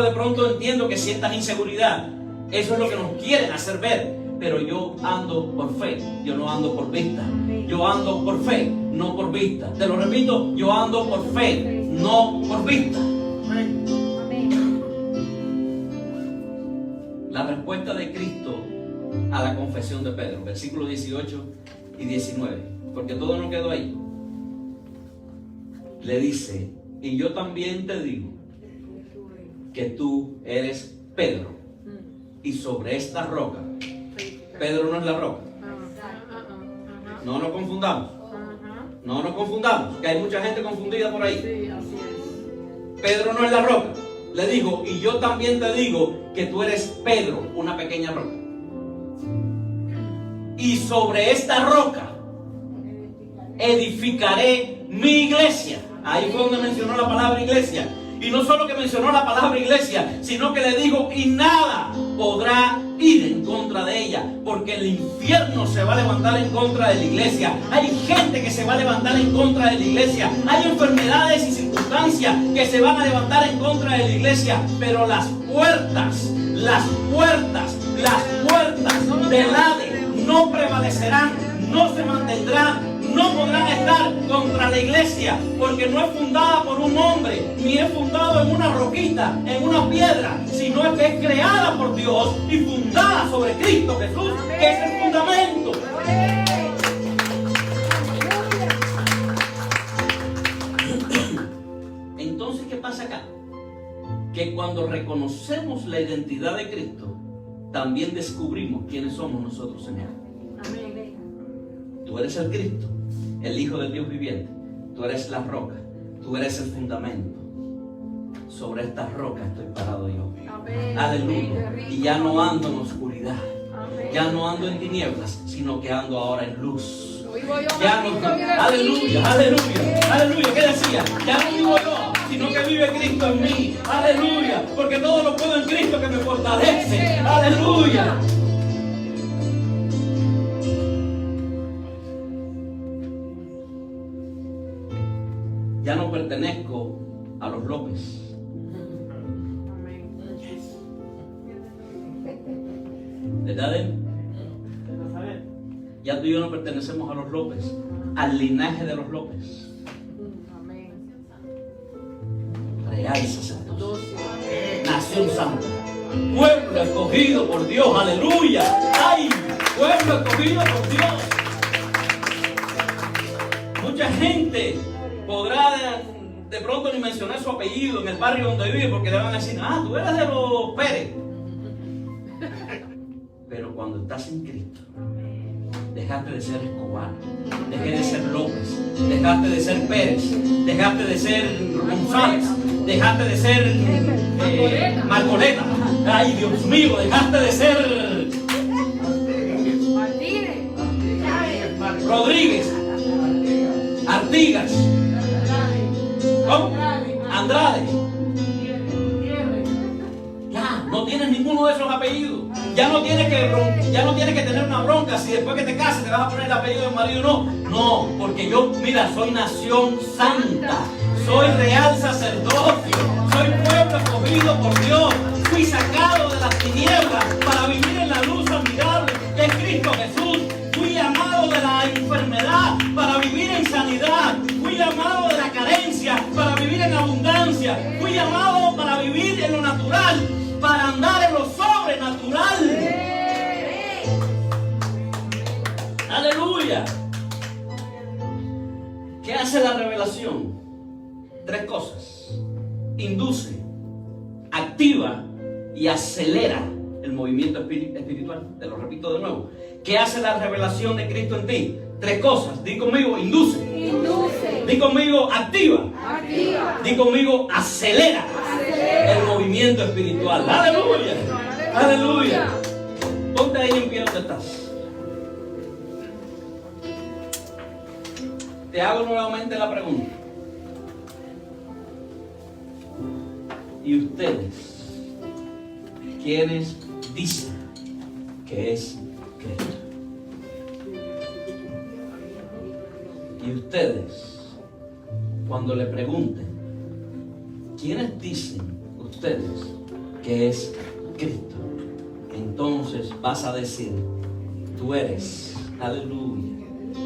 de pronto entiendo que sientas inseguridad, eso es lo que nos quieren hacer ver. Pero yo ando por fe, yo no ando por vista. Yo ando por fe, no por vista. Te lo repito, yo ando por fe, no por vista. La respuesta de Cristo a la confesión de Pedro, versículos 18 y 19. Porque todo no quedó ahí. Le dice, y yo también te digo que tú eres Pedro, y sobre esta roca. Pedro no es la roca. No nos confundamos. No nos confundamos, que hay mucha gente confundida por ahí. Sí, así es. Pedro no es la roca. Le dijo, y yo también te digo que tú eres Pedro, una pequeña roca. Y sobre esta roca edificaré mi iglesia. Ahí fue donde mencionó la palabra iglesia. Y no solo que mencionó la palabra iglesia, sino que le dijo, y nada podrá ir en contra de ella, porque el infierno se va a levantar en contra de la iglesia. Hay gente que se va a levantar en contra de la iglesia. Hay enfermedades y circunstancias que se van a levantar en contra de la iglesia. Pero las puertas del Hades no prevalecerán, no se mantendrán, no podrán estar contra la iglesia, porque no es fundada por un hombre, ni es fundada en una roquita, en una piedra, sino es que es creada por Dios y fundada sobre Cristo Jesús, que es el fundamento. Entonces, ¿qué pasa acá? Que cuando reconocemos la identidad de Cristo, también descubrimos quiénes somos nosotros en Él. Amén. Tú eres el Cristo, el Hijo del Dios viviente. Tú eres la roca, tú eres el fundamento. Sobre esta roca estoy parado yo. Amén. Aleluya. Y ya no ando en oscuridad, Amén. ya no ando en tinieblas, sino que ando ahora en luz. Vivo yo, Ya no, Cristo vive en mí. aleluya, aleluya, aleluya. ¿Qué decía? Ya no vivo yo, sino que vive Cristo en mí. Aleluya, porque todo lo puedo en Cristo que me fortalece. Aleluya. Ya no pertenezco a los López. Amén. ¿Verdad? Ya tú y yo no pertenecemos a los López, al linaje de los López. Amén. Real sacerdocio, Doce. nación santa, pueblo escogido por Dios. Aleluya. ¡Ay! Pueblo escogido por Dios. Mucha gente podrá de pronto ni mencionar su apellido en el barrio donde vive, porque le van a decir, ah, tú eres de los Pérez. Pero cuando estás en Cristo, dejaste de ser Escobar, dejé de ser López, dejaste de ser Pérez, dejaste de ser González, dejaste de ser Marcoleta. Ay, Dios mío, dejaste de ser Martínez. Rodríguez, Artigas, ¿cómo? Andrade. Ya, no tienes ninguno de esos apellidos. Ya no tienes que tener una bronca si después que te cases te vas a poner el apellido del marido. No, porque yo, mira, soy nación santa, soy real sacerdocio, soy pueblo escogido por Dios, fui sacado de las tinieblas para vivir en la luz admirable que es Cristo Jesús. Fui llamado de la enfermedad para vivir en sanidad. Fui llamado de la carencia para vivir en abundancia. Fui llamado para vivir en lo natural, para andar en lo sobrenatural. Aleluya. ¿Qué hace la revelación? Tres cosas: induce, activa y acelera el movimiento espiritual. Te lo repito de nuevo. ¿Qué hace la revelación de Cristo en ti? Tres cosas. Di conmigo, induce. Induce. Di conmigo, activa. Activa. Di conmigo, acelera el movimiento espiritual. Aleluya. Aleluya. Ponte ahí en pie donde estás. Te hago nuevamente la pregunta. ¿Y ustedes quiénes dicen que es Cristo? Y ustedes, cuando le pregunten, ¿quiénes dicen ustedes que es Cristo? Entonces vas a decir, tú eres, aleluya,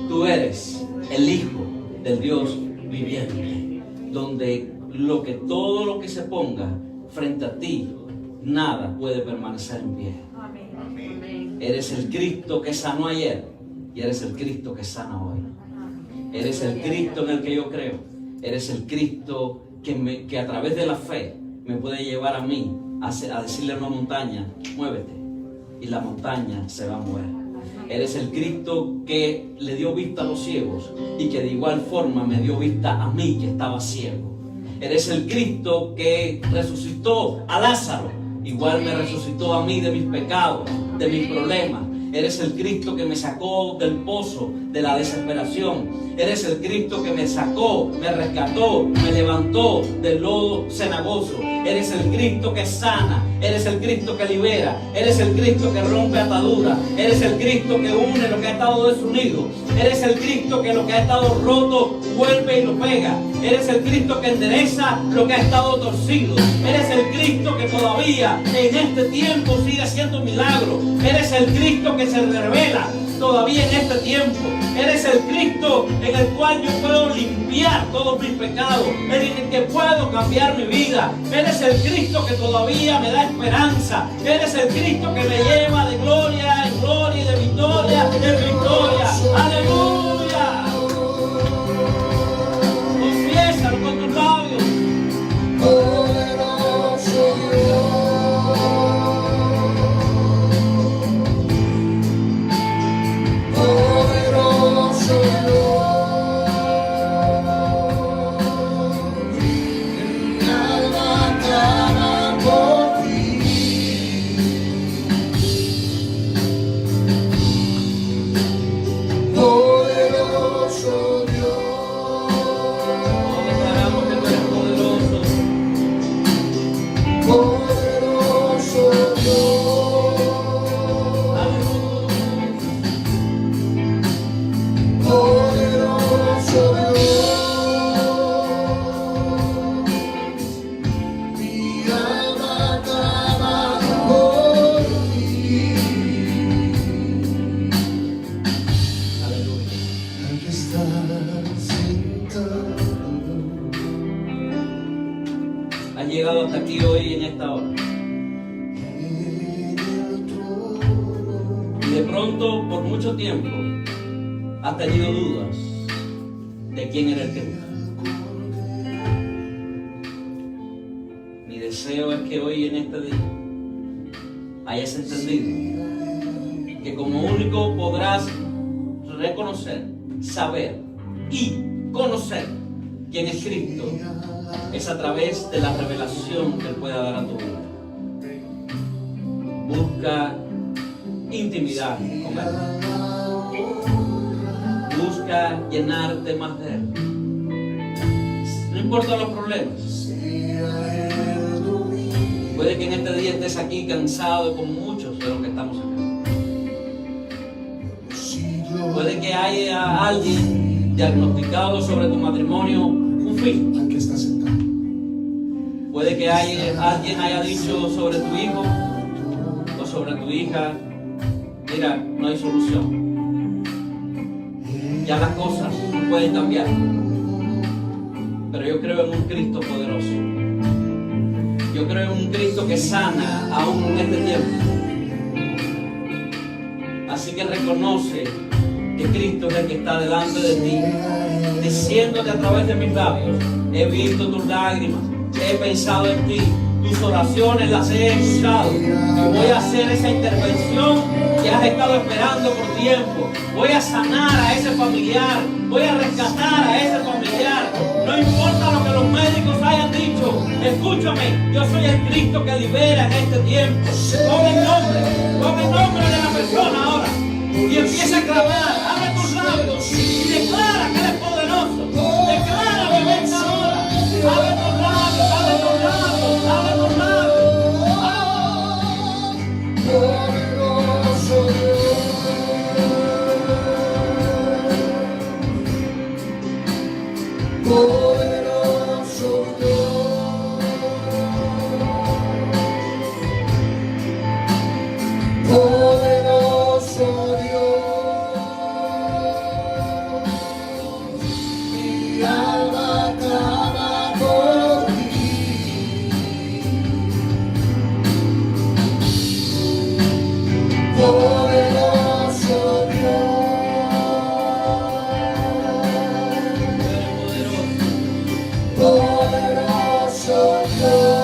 tú eres el Hijo del Dios viviente, donde todo lo que se ponga frente a ti, nada puede permanecer en pie. Amén. Eres el Cristo que sanó ayer y eres el Cristo que sana hoy. Eres el Cristo en el que yo creo. Eres el Cristo que a través de la fe me puede llevar a mí a decirle a una montaña, muévete, y la montaña se va a mover. Eres el Cristo que le dio vista a los ciegos y que de igual forma me dio vista a mí que estaba ciego. Eres el Cristo que resucitó a Lázaro, igual me resucitó a mí de mis pecados, de mis problemas. Eres el Cristo que me sacó del pozo de la desesperación. Eres el Cristo que me sacó, me rescató, me levantó del lodo cenagoso. Eres el Cristo que sana. Eres el Cristo que libera. Eres el Cristo que rompe ataduras. Eres el Cristo que une lo que ha estado desunido. Eres el Cristo que lo que ha estado roto vuelve y lo pega. Eres el Cristo que endereza lo que ha estado torcido. Eres el Cristo que todavía en este tiempo sigue haciendo milagros. Eres el Cristo que se revela todavía en este tiempo. Eres el Cristo en el cual yo puedo limpiar todos mis pecados, en el que puedo cambiar mi vida. Eres el Cristo que todavía me da esperanza. Eres el Cristo que me lleva de gloria en gloria y de victoria en victoria. Aleluya. Confiésalo con tus labios. Poderoso Dios, poderoso Dios, mi alma clama por ti. Poderoso Dios, Declaramos que tú eres poderoso. poderoso Dios, poderoso Dios, mi alma clama por ti. Aleluya. Aquí estás sentado Has llegado hasta aquí hoy en esta hora. en el trono. Y de pronto, por mucho tiempo, has tenido dudas de quién era el Cristo. Mi deseo es que hoy en este día hayas entendido que como único podrás reconocer, saber y conocer quién es Cristo es a través de la revelación que Él pueda dar a tu vida. Busca intimidad con Él. Busca llenarte más de Él. No importa los problemas. Puede que en este día estés aquí cansado como muchos de los que estamos acá. Puede que haya alguien diagnosticado sobre tu matrimonio un fin. Aquí está sentado. Puede que alguien haya dicho sobre tu hijo o sobre tu hija, mira, no hay solución. Ya las cosas no pueden cambiar. Pero yo creo en un Cristo poderoso. Yo creo en un Cristo que sana aún en este tiempo. Así que reconoce que Cristo es el que está delante de ti, diciéndote a través de mis labios: he visto tus lágrimas, he pensado en ti, tus oraciones las he escuchado y voy a hacer esa intervención que has estado esperando por tiempo. Voy a sanar a ese familiar, voy a rescatar a ese familiar. No importa lo que los médicos hayan dicho, escúchame, yo soy el Cristo que libera en este tiempo. Pon el nombre de la persona ahora y empieza a clamar. Abre tus labios y declara que Él es poderoso. Declara que ven ahora. Abre tus labios, abre tus labios, abre tus labios. Poderoso Dios, poderoso Dios, poderoso Dios, mi alma clama por ti. Poderoso Dios, poderoso Dios,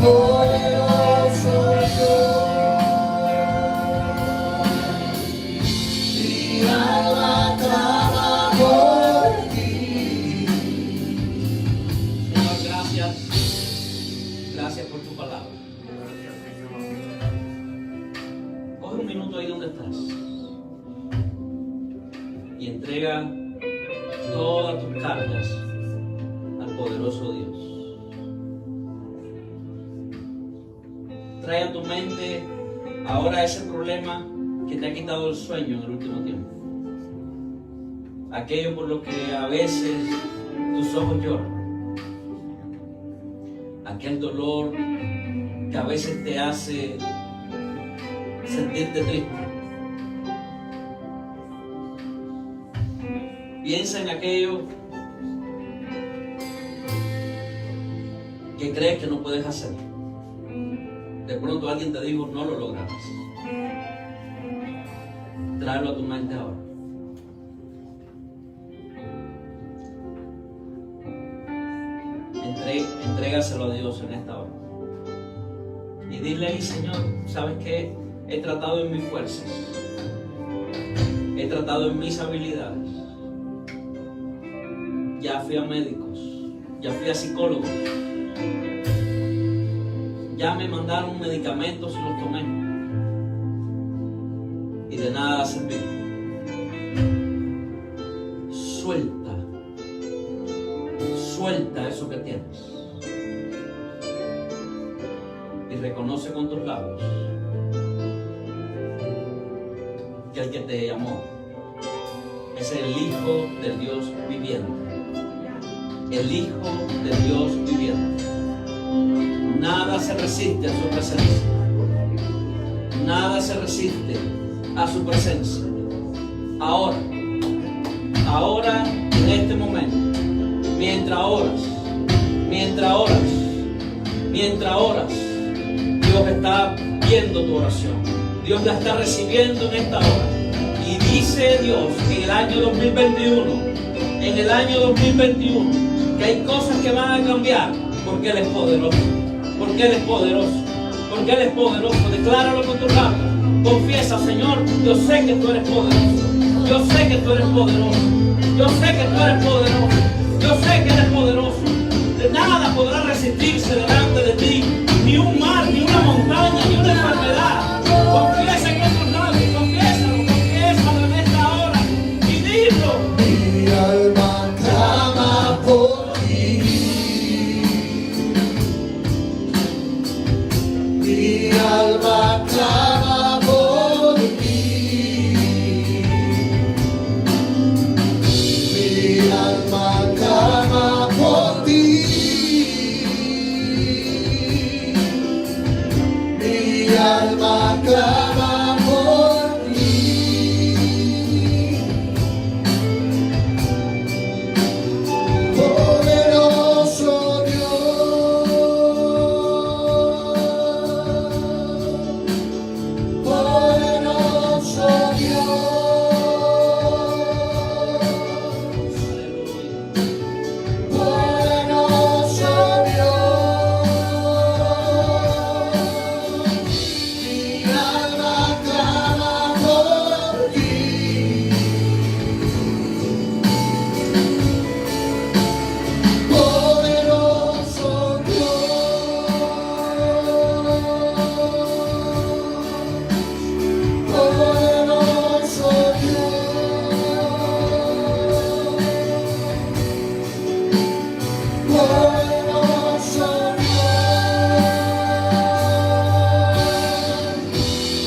poderoso Dios, mi alma clama por ti. Señor, gracias. Gracias por tu palabra. Coge un minuto ahí donde estás y entrega todas tus cargas al poderoso Dios. Trae a tu mente ahora ese problema que te ha quitado el sueño en el último tiempo. Aquello por lo que a veces tus ojos lloran. Aquel dolor que a veces te hace sentirte triste. Piensa en aquello que crees que no puedes hacer. De pronto alguien te dijo, no lo lograrás. Tráelo a tu mente ahora. Entrégaselo a Dios en esta hora. Y dile ahí, Señor, ¿sabes qué? He tratado en mis fuerzas. He tratado en mis habilidades. Ya fui a médicos. Ya fui a psicólogos. Ya me mandaron medicamentos y los tomé. Y de nada sirvió. Suelta eso que tienes. Y reconoce con tus labios que el que te llamó es el Hijo del Dios viviente. El Hijo del Dios viviente. Nada se resiste a su presencia. Nada se resiste a su presencia. Ahora, en este momento, mientras oras, Dios está viendo tu oración. Dios la está recibiendo en esta hora. Y dice Dios que en el año 2021, que hay cosas que van a cambiar, porque Él es poderoso. Porque Él es poderoso. Porque Él es poderoso. Decláralo con tus labios. Confiesa, Señor, yo sé que tú eres poderoso. Yo sé que tú eres poderoso. Yo sé que tú eres poderoso. Yo sé que eres poderoso. De nada podrá resistirse delante de ti. Ni un mar, ni una montaña, ni una enfermedad. Confiesa con tus labios. Confiésalo en esta hora. Y dilo. Mi alma clama por ti. Mi alma clama por ti. Mi alma clama por ti. Mi alma clama por ti. Poderoso Dios, poderoso Dios, poderoso Dios. Mi alma clama por ti. Poderoso Dios, poderoso Dios, poderoso Dios.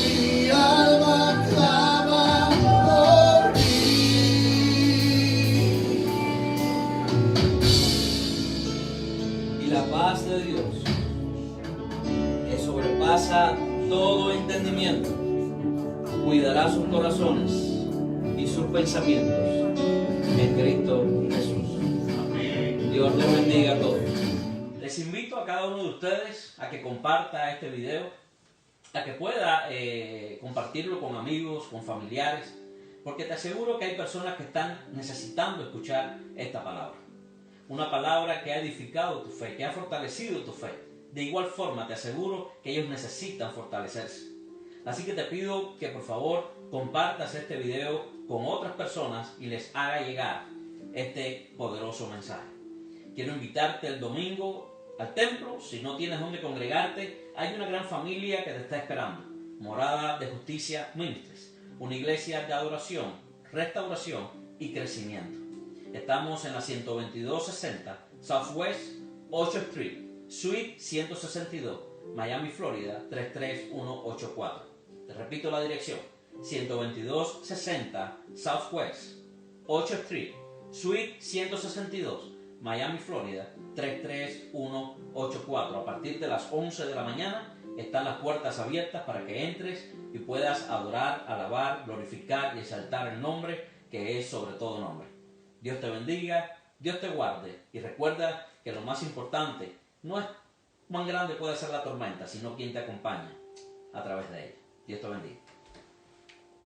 Mi alma clama por ti. Y la paz de Dios, que sobrepasa todo entendimiento, cuidará sus corazones y sus pensamientos en Cristo Jesús. Dios les bendiga a todos. Les invito a cada uno de ustedes a que comparta este video, a que pueda compartirlo con amigos, con familiares, porque te aseguro que hay personas que están necesitando escuchar esta palabra. Una palabra que ha edificado tu fe, que ha fortalecido tu fe. De igual forma te aseguro que ellos necesitan fortalecerse. Así que te pido que por favor compartas este video con otras personas y les haga llegar este poderoso mensaje. Quiero invitarte el domingo al templo. Si no tienes donde congregarte, hay una gran familia que te está esperando. Morada de Justicia Ministries, una iglesia de adoración, restauración y crecimiento. Estamos en la 12260 Southwest 8th Street, Suite 162, Miami, Florida 33184. Te repito la dirección: 12260 Southwest 8th Street, Suite 162, Miami, Florida, 33184. A partir de las 11 de la mañana están las puertas abiertas para que entres y puedas adorar, alabar, glorificar y exaltar el nombre que es sobre todo nombre. Dios te bendiga, Dios te guarde y recuerda que lo más importante no es cuán grande puede ser la tormenta, sino quién te acompaña a través de ella. Dios te bendiga.